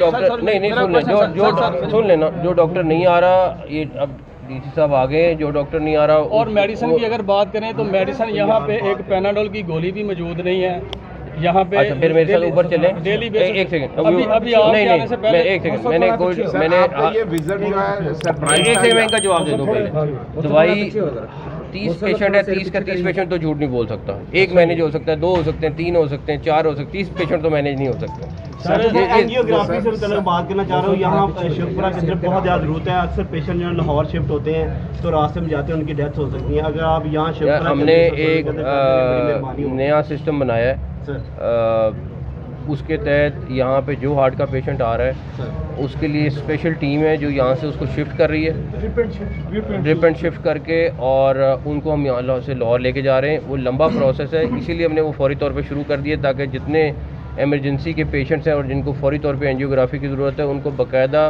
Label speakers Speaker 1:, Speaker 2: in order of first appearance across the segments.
Speaker 1: Doctor नहीं सुन लेना, जो डॉक्टर नहीं आ रहा, ये अब डीसी साहब आ गए, जो डॉक्टर नहीं आ रहा।
Speaker 2: और मेडिसिन की अगर बात करें तो मेडिसिन यहाँ पे एक पैनाडोल की गोली भी मौजूद नहीं है यहाँ पे।
Speaker 1: अच्छा, फिर मेरे साथ ऊपर चले।
Speaker 2: डेली
Speaker 1: एक सेकंड,
Speaker 2: अभी
Speaker 1: नहीं मैं एक सेकंड, मैंने
Speaker 3: ये विजिट जो है सरप्राइज
Speaker 1: एक सेकंड, मैं इनका जवाब दे दूं पहले। दवाई 30 पेशेंट है, 30 का 30 पेशेंट तो झूठ नहीं बोल सकता। एक मैनेज हो सकता है, 2 हो सकते हैं, 3 हो सकते हैं, 4 हो सकते हैं, 30 पेशेंट तो मैनेज नहीं हो सकते।
Speaker 4: एंजियोग्राफी से मैं बात करना चाह रहा हूँ, यहाँ शिवपुरा की तरफ बहुत ज़्यादा जरूरत है। अक्सर पेशेंट जो है लाहौर शिफ्ट होते हैं तो रास्ते में जाते हैं, उनकी डेथ हो सकती है। अगर आप यहाँ शिवपुरा,
Speaker 1: हमने एक नया सिस्टम बनाया है, उसके तहत यहाँ पे जो हार्ट का पेशेंट आ रहा है उसके लिए स्पेशल टीम है जो यहाँ से उसको शिफ्ट कर रही है, ड्रिप एंड शिफ्ट करके, और उनको हम यहाँ से लाहौर लेके जा रहे हैं। वो लंबा प्रोसेस है, इसीलिए हमने वो फौरी तौर पे शुरू कर दिया ताकि जितने एमरजेंसी के पेशेंट्स हैं और जिनको फौरी तौर पे एंजियोग्राफी की ज़रूरत है उनको बाकायदा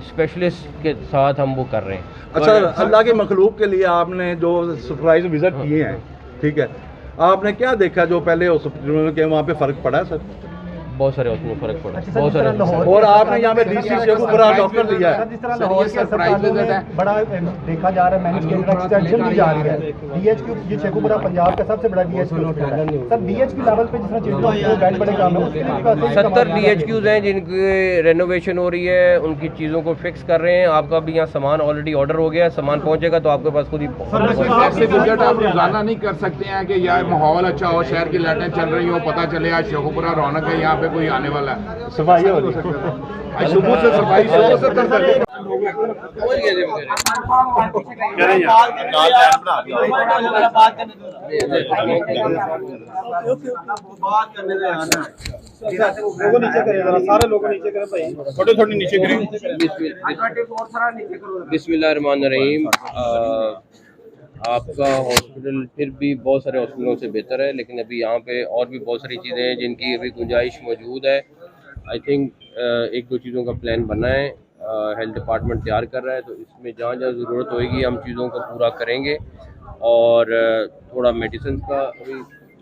Speaker 1: स्पेशलिस्ट के साथ हम वो कर रहे हैं।
Speaker 5: अच्छा, अल्लाह के मखलूक के लिए आपने जो सरप्राइज विजिट किए हैं, ठीक है, आपने क्या देखा जो पहले हॉस्पिटल के वहाँ पे फ़र्क पड़ा है? सर
Speaker 1: बहुत सारे उसमें फ़र्क पड़ा, बहुत सारे।
Speaker 5: और आपने यहाँ पे डीसी शेखुपुरा डॉक्टर दिया है।
Speaker 6: जिस तरह लाहौर के अस्पतालों में बड़ा देखा जा रहा है, मैनेज एक्सटेंशन दी जा रही है। डीएचक्यू ये शेखुपुरा पंजाब का सबसे बड़ा डीएचक्यू है। सर डीएचक्यू लेवल पे जिस तरह चिल्ड्रन बेड बड़े काम है, उसके लिए
Speaker 1: 70 डीएचक्यूज हैं जिनकी रेनोवेशन हो रही है, उनकी चीज़ों को फिक्स कर रहे हैं। आपका भी यहाँ सामान ऑलरेडी ऑर्डर हो गया है, सामान पहुँचेगा तो आपके पास खुद ही।
Speaker 3: ऐसे विजिट आप रोजाना नहीं कर सकते हैं कि यार माहौल अच्छा हो, शहर की लाइटें चल रही हो, पता चले आज शेखुपुरा रौनक है, यहाँ पे कोई आने वाला है,
Speaker 5: सफाई हो रही
Speaker 3: आज सुबह से सफाई शुरू से कर सकते।
Speaker 4: सारे लोग नीचे करें भाई, थोड़ी नीचे करें।
Speaker 1: बिस्मिल्लाहिर्रहमानिर्रहीम। आपका हॉस्पिटल फिर भी बहुत सारे हॉस्पिटलों से बेहतर है, लेकिन अभी यहाँ पे और भी बहुत सारी चीज़ें हैं जिनकी अभी गुंजाइश मौजूद है। आई थिंक 1-2 चीज़ों का प्लान बना है, हेल्थ डिपार्टमेंट तैयार कर रहा है, तो इसमें जहाँ जहाँ ज़रूरत होएगी हम चीज़ों को पूरा करेंगे। और थोड़ा मेडिसिन का अभी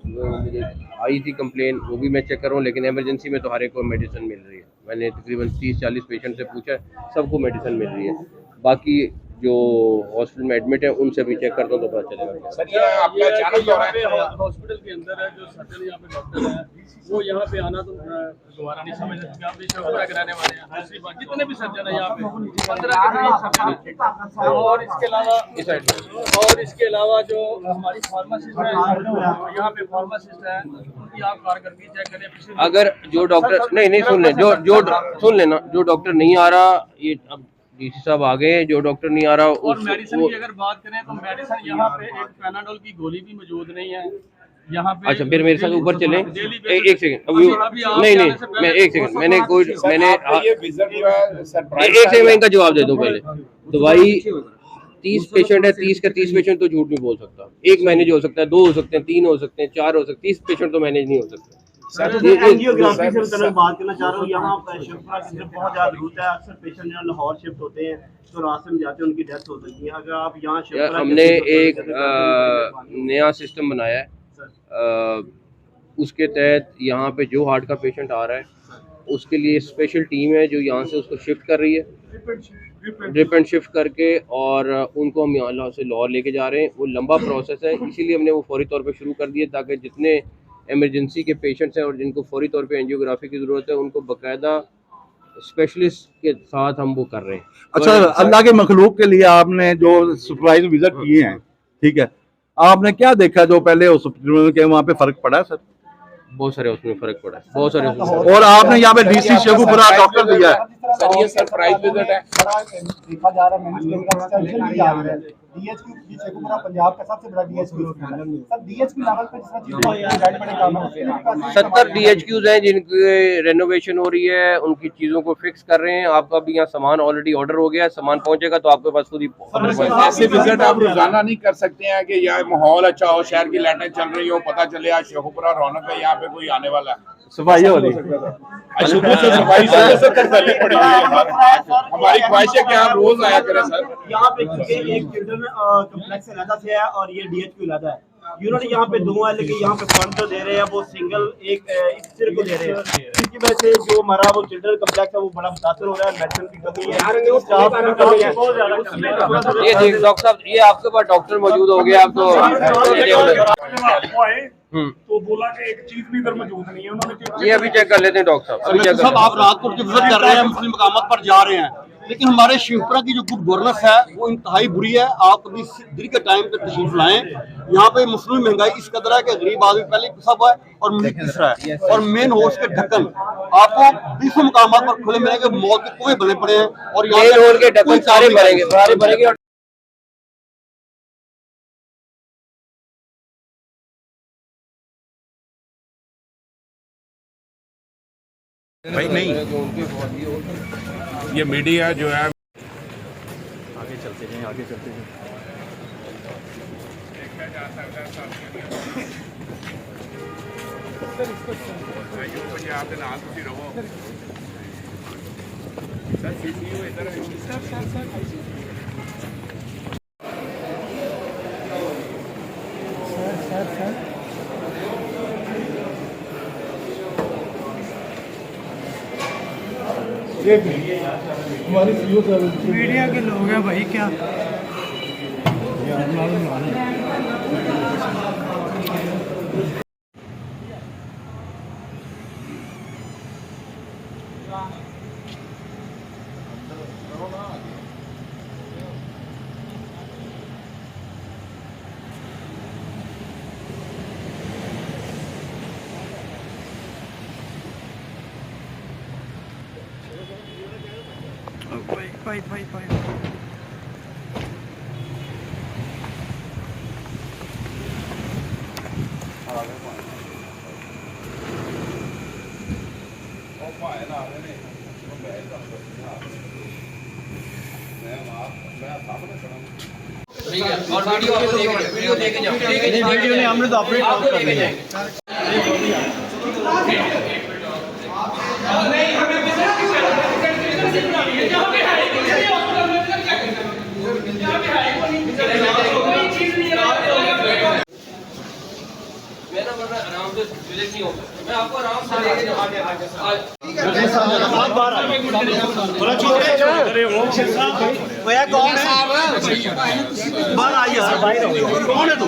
Speaker 1: मुझे आई थी कंप्लेन, वो भी मैं चेक कर रहा हूँ, लेकिन एमरजेंसी में तो हर एक को मेडिसिन मिल रही है। मैंने तकरीबन 30-40 पेशेंट से पूछा, सबको मेडिसिन मिल रही है। बाकी जो हॉस्पिटल में एडमिट है उनसे भी चेक करता हूँ तो पता चलेगा।
Speaker 3: सर ये आपका अचानक दौरा है
Speaker 2: हॉस्पिटल के अंदर है, जो सर्जन यहाँ पे डॉक्टर है वो यहाँ पे आना तो दोबारा नहीं समझ सकते। आप भी शेखुपुरा के रहने वाले हैं, दूसरी बात जितने भी सर्जन है यहाँ पे 15 के करीब सर्जन, और इसके अलावा जो हमारी फार्मासिस्ट है, यहाँ पे फार्मासिस्ट है, उनकी आप कारकर्दगी चेक करें।
Speaker 1: अगर जो डॉक्टर नहीं सुन लें, जो सुन लेना, जो डॉक्टर नहीं आ रहा, ये अब डीसी साहब आ गए, जो डॉक्टर नहीं आ रहा।
Speaker 2: और मेडिसिन की अगर बात करें तो मेडिसिन यहाँ पे एक पैनाडोल की गोली भी मौजूद नहीं है यहाँ पे।
Speaker 1: अच्छा, फिर मेरे साथ ऊपर चले। एक सेकंड, नहीं मैं एक सेकंड,
Speaker 3: ये विजिट जो है सरप्राइज।
Speaker 1: एक सेकंड, मैं इनका जवाब दे दूं पहले। दवाई 30 पेशेंट है, 30 का 30 पेशेंट तो झूठ नहीं बोल सकता। एक मैनेज हो सकता है, 2 हो सकते हैं, 3 हो सकते हैं, 4 हो सकते हैं, 30 पेशेंट तो मैनेज नहीं हो सकते।
Speaker 4: एंजियोग्राफी से मैं बात करना चाह रहा हूँ, यहाँ शिवपुरा की तरफ बहुत ज़्यादा जरूरत है। अक्सर पेशेंट जो है लाहौर शिफ्ट होते हैं तो रास्ते में जाते हैं, उनकी डेथ हो सकती है। अगर आप यहाँ शिवपुरा,
Speaker 1: हमने एक नया सिस्टम बनाया है, उसके तहत यहाँ पे जो हार्ट का पेशेंट आ रहा है उसके लिए स्पेशल टीम है जो यहाँ से उसको शिफ्ट कर रही है, ड्रिप एंड शिफ्ट करके, और उनको हम यहाँ से लाहौर लेके जा रहे हैं। वो लंबा प्रोसेस है, इसीलिए हमने वो फौरी तौर पे शुरू कर दिया ताकि जितने एमरजेंसी के पेशेंट्स हैं और जिनको फौरी तौर पे एंजियोग्राफी की ज़रूरत है उनको बाकायदा स्पेशलिस्ट के साथ हम वो कर रहे हैं।
Speaker 5: अच्छा, अल्लाह के मखलूक के लिए आपने जो सरप्राइज विजिट किए हैं, ठीक है, आपने क्या देखा जो पहले हॉस्पिटल के वहाँ पे फ़र्क पड़ा है? सर
Speaker 1: बहुत सारे उसमें फ़र्क पड़ा है, बहुत सारे।
Speaker 5: और आपने यहाँ पे डीसी शेखुपुरा डॉक्टर दिया है।
Speaker 3: सर ये सरप्राइज विजिट है,
Speaker 6: बड़ा देखा जा रहा है, मैनेज एक्सटेंशन दी जा रही है। डीएचक्यू ये शेखुपुरा पंजाब का सबसे बड़ा डीएचक्यू है। सर डीएचक्यू लेवल पे जिस तरह चिल्ड्रन बेड बड़े काम है, उसके लिए
Speaker 1: 70 डीएचक्यूज हैं जिनकी रेनोवेशन हो रही है, उनकी चीज़ों को फिक्स कर रहे हैं। आपका भी यहाँ सामान ऑलरेडी ऑर्डर हो गया है, सामान पहुँचेगा तो आपके पास खुद ही।
Speaker 3: ऐसे विजिट आप रोजाना नहीं कर सकते हैं कि यार माहौल अच्छा हो, शहर की लाइटें चल रही हो, पता चले आज शेखुपुरा रौनक है, यहाँ पे कोई आने वाला है,
Speaker 5: सफाई हो रही
Speaker 3: आज सुबह से सफाई शुरू से करनी पड़ी है। हमारी ख्वाहिश है कि आप रोज आया करें सर।
Speaker 4: यहाँ पे एक चिल्ड्रन कम्प्लेक्स अलग से है और ये डीएचक्यू अलग है। यूनिट यहाँ पे 2 है, लेकिन यहाँ पे फंड जो दे रहे हैं वो सिंगल एक इस सिर को दे रहे हैं, जिसकी वजह से जो हमारा वो चिल्ड्रन कम्प्लेक्स है वो बड़ा मुतासर हो रहा है। मेडिसिन की कमी है, स्टाफ की कमी है, बहुत ज्यादा।
Speaker 1: ये देख डॉक्टर साहब, ये आपके पास डॉक्टर मौजूद हो गए, आप तो
Speaker 7: तो बोला कि एक चीफ लीडर मौजूद नहीं है, उन्होंने
Speaker 1: ये अभी चेक कर लेते हैं डॉक्टर साहब, अभी चेक कर
Speaker 8: साहब आप रात को विजिट कर रहे हैं, मुस्लिम मकामात पर जा रहे हैं, लेकिन हमारे शिवपुरा की जो गुड गवर्नेंस है वो इंतहाई बुरी है। आप कभी दिन के टाइम पे तशरीफ लाएं, यहाँ पे मुस्लिम महंगाई इस कदर है कि गरीब आदमी पहले पिसा हुआ है और मिल पिस रहा है, और मेन होश के ढक्कन आपको 20 मकामात पर खुले मिलेंगे, मौत के कुएं बने पड़े हैं, और यहाँ
Speaker 1: के ढक्कन सारे भरेंगे और
Speaker 3: भाई नहीं, ये मीडिया जो है
Speaker 6: आगे चलते हैं, आगे चलते हैं।
Speaker 3: पंजाब के नाल तुसीं रहो सर, सीसीयू इधर
Speaker 6: हमारे सीईओ सर
Speaker 9: मीडिया के लोग हैं भाई, क्या भाई
Speaker 1: ठीक है, और वीडियो देख जाओ,
Speaker 4: वीडियो ने हमने तो ऑपरेट कर लिया है।
Speaker 1: आराम से विजिट नहीं होगा, मैं आपको आराम से लेके
Speaker 4: कौन है बाहर आ यार, कौन है तू?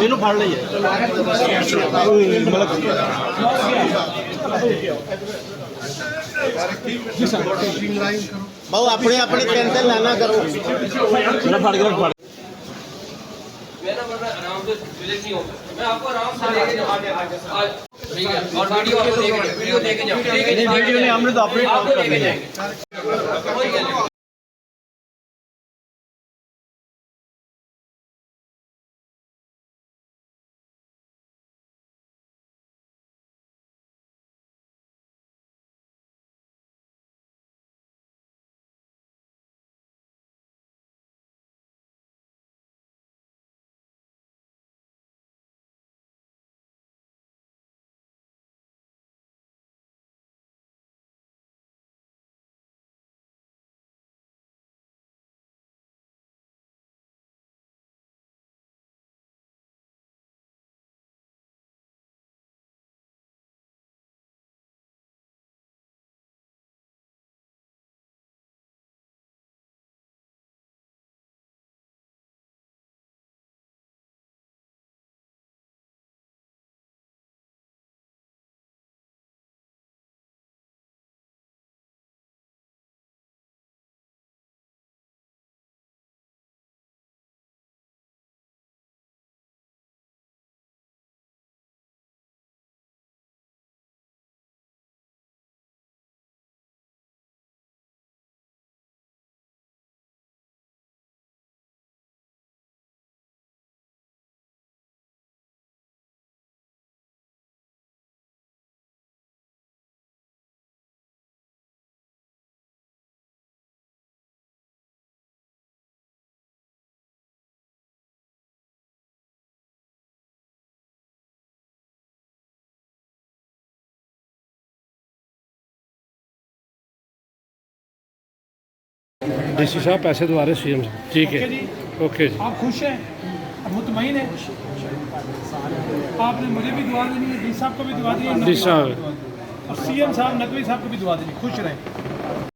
Speaker 4: इन्हों फड़ लिया बहु अपने अपने टेंशन लाना करो, मेरा फड़ गया।
Speaker 1: आराम से विजिट नहीं होगा, मैं आपको आराम से लेके ठीक है, और वीडियो देख जाओ,
Speaker 4: वीडियो ने हमने तो ऑपरेट कर लिया है।
Speaker 9: डीसी साहब पैसे दोबारा सीएम साहब, ठीक है।
Speaker 10: ओके जी।
Speaker 2: आप खुश हैं, आप मुतमईन हैं? आपने मुझे भी दुआ देनी है, डी साहब को भी दुआ देनी है,
Speaker 10: डी साहब।
Speaker 2: और सीएम साहब नकवी साहब को भी दुआ देनी है। खुश रहें।